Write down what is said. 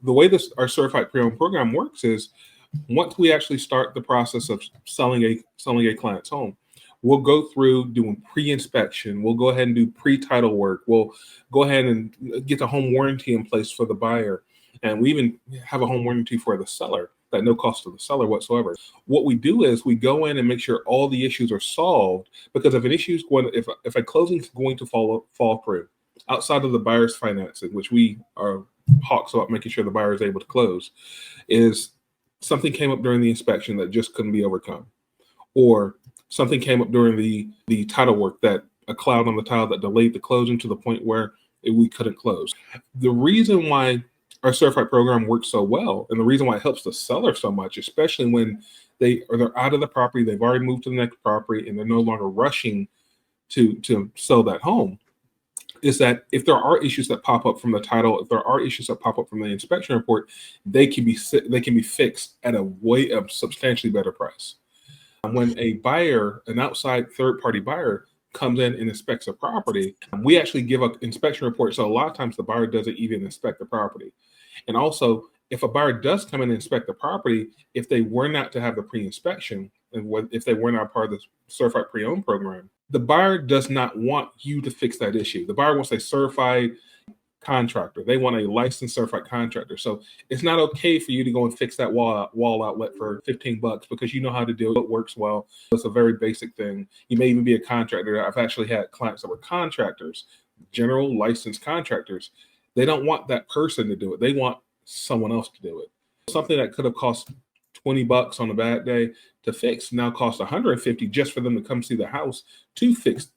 the way our certified pre-owned program works is once we actually start the process of selling a client's home, we'll go through doing pre-inspection. We'll go ahead and do pre-title work. We'll go ahead and get the home warranty in place for the buyer. And we even have a home warranty for the seller at no cost to the seller whatsoever. What we do is we go in and make sure all the issues are solved, because if an issue is if a closing is going to fall through outside of the buyer's financing, which we are hawks about making sure the buyer is able to close, is something came up during the inspection that just couldn't be overcome, or something came up during the title work, that a cloud on the title that delayed the closing to the point where we couldn't close. The reason why our certified program works so well, and the reason why it helps the seller so much, especially when they're out of the property, they've already moved to the next property, and they're no longer rushing to sell that home, is that if there are issues that pop up from the title, if there are issues that pop up from the inspection report, they can be fixed at a substantially better price. When a buyer, an outside third-party buyer, comes in and inspects a property, we actually give an inspection report. So a lot of times the buyer doesn't even inspect the property. And also, if a buyer does come in and inspect the property, if they were not to have the pre-inspection, and if they were not part of the certified pre-owned program, the buyer does not want you to fix that issue. The buyer wants a certified contractor. They want a licensed certified contractor. So it's not okay for you to go and fix that wall outlet for $15 because you know how to do it. It works well. It's a very basic thing. You may even be a contractor. I've actually had clients that were contractors, general licensed contractors. They don't want that person to do it. They want someone else to do it. Something that could have cost $20 on a bad day to fix now costs $150 just for them to come see the house to fix